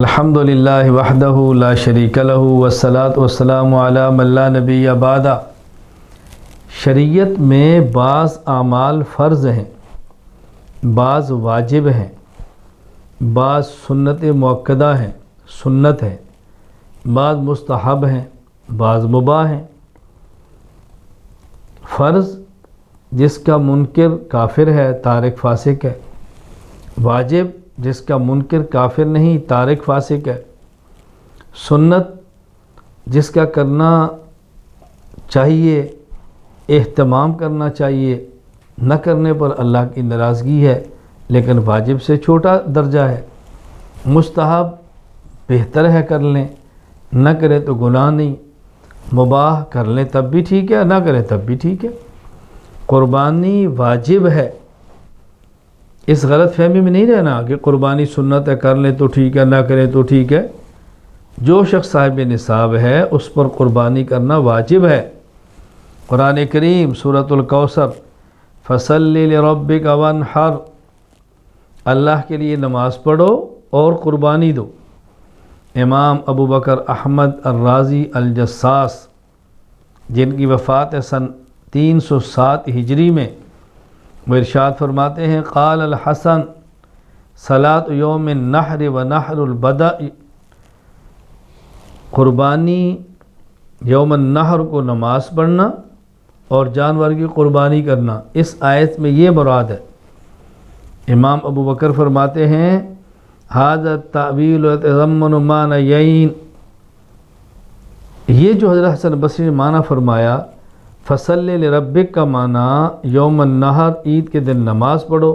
الحمدللہ وحدہ لا شریک لہ والصلاة والسلام علی من لا نبی بعد۔ شریعت میں بعض اعمال فرض ہیں، بعض واجب ہیں، بعض سنت مؤکدہ ہیں، سنت ہے، بعض مستحب ہیں، بعض مباح ہیں۔ فرض جس کا منکر کافر ہے، تارک فاسق ہے۔ واجب جس کا منکر کافر نہیں، تارک فاسق ہے۔ سنت جس کا کرنا چاہیے، اہتمام کرنا چاہیے، نہ کرنے پر اللہ کی ناراضگی ہے لیکن واجب سے چھوٹا درجہ ہے۔ مستحب بہتر ہے کر لیں، نہ کریں تو گناہ نہیں۔ مباح کر لیں تب بھی ٹھیک ہے، نہ کریں تب بھی ٹھیک ہے۔ قربانی واجب ہے، اس غلط فہمی میں نہیں رہنا کہ قربانی سنت ہے، کر لیں تو ٹھیک ہے، نہ کریں تو ٹھیک ہے۔ جو شخص صاحب نصاب ہے اس پر قربانی کرنا واجب ہے۔ قرآن کریم سورۃ الکوثر فصلی لربک وانحر، اللہ کے لیے نماز پڑھو اور قربانی دو۔ امام ابو بکر احمد الرازی الجساس جن کی وفات ہے سن 307 ہجری میں، وہ ارشاد فرماتے ہیں قال الحسن صلاۃ یوم النحر و نحر البدع، قربانی یوم النحر کو نماز پڑھنا اور جانور کی قربانی کرنا، اس آیت میں یہ مراد ہے۔ امام ابو بکر فرماتے ہیں ھذا التأویل یتضمن معنیین، یہ جو حضرت حسن بصری نے معنی فرمایا فصلی لربک کا معنی یوم النحر، عید کے دن نماز پڑھو،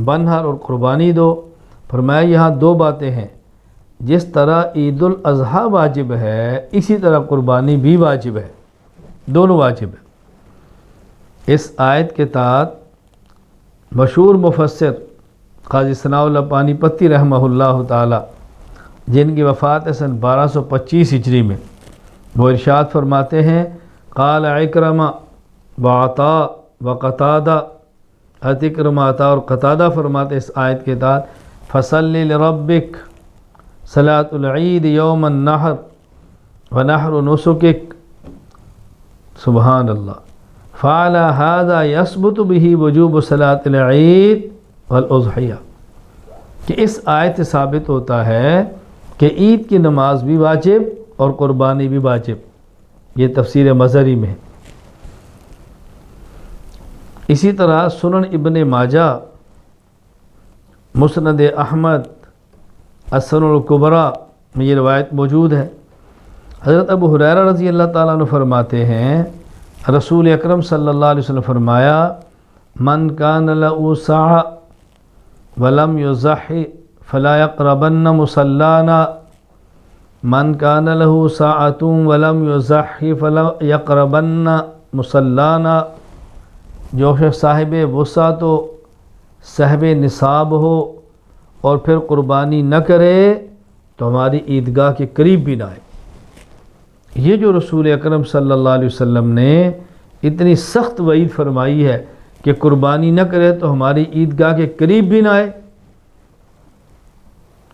بنحر اور قربانی دو۔ فرمایا یہاں دو باتیں ہیں، جس طرح عید الاضحیٰ واجب ہے اسی طرح قربانی بھی واجب ہے، دونوں واجب ہے۔ اس آیت کے تحت مشہور مفسر قاضی ثناء اللہ پانی پتی رحمہ اللہ تعالی جن کی وفات ہے سن 1225 ہجری میں، وہ ارشاد فرماتے ہیں قال اکرمہ وعطاء وقتادہ، اکرمہ عطا اور قتادہ فرماتے اس آیت کے تحت فصلی لربک صلاۃ العید یوم النحر ونحر نسکک، سبحان اللہ، فعلی ھذا یثبت بہ وجوب صلاۃ العید والاضحیہ، کہ اس آیت سے ثابت ہوتا ہے کہ عید کی نماز بھی واجب اور قربانی بھی واجب، یہ تفسیر مظہری میں ہے۔ اسی طرح سنن ابن ماجہ، مسند احمد، السنن الکبریٰ میں یہ روایت موجود ہے۔ حضرت ابو ہریرہ رضی اللہ تعالیٰ عنہ فرماتے ہیں رسول اکرم صلی اللہ علیہ وسلم فرمایا من کان لہ سعۃ ولم یضحی فلا یقربن مصلانا، من کان لہ ساعۃ ولم یضحی فلا یقربن مصلانا، جو شخص صاحب وسعت و صاحب نصاب ہو اور پھر قربانی نہ کرے تو ہماری عیدگاہ کے قریب بھی نہ آئے۔ یہ جو رسول اکرم صلی اللہ علیہ وسلم نے اتنی سخت وعید فرمائی ہے کہ قربانی نہ کرے تو ہماری عیدگاہ کے قریب بھی نہ آئے،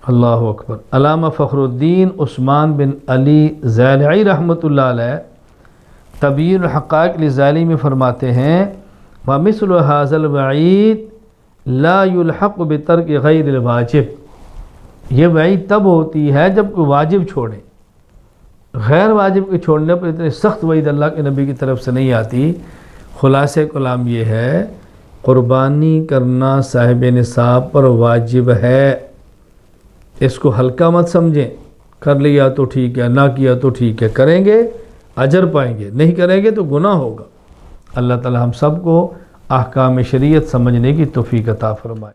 اللہ اکبر۔ علامہ فخر الدین عثمان بن علی زیلعی رحمۃ اللہ علیہ تبیین الحقائق للزیلعی میں فرماتے ہیں وَمِثْلُ هَذَا الْوَعِيدِ لَا يُلْحَقُ بِتَرْكِ غَيْرِ الْوَاجِبِ، یہ وعید تب ہوتی ہے جب کوئی واجب چھوڑے، غیر واجب کے چھوڑنے پر اتنی سخت وعید اللہ کے نبی کی طرف سے نہیں آتی۔ خلاصہ کلام یہ ہے قربانی کرنا صاحب نصاب پر واجب ہے، اس کو ہلکا مت سمجھیں، کر لیا تو ٹھیک ہے، نہ کیا تو ٹھیک ہے، کریں گے اجر پائیں گے، نہیں کریں گے تو گناہ ہوگا۔ اللہ تعالی ہم سب کو احکام شریعت سمجھنے کی توفیق عطا فرمائے۔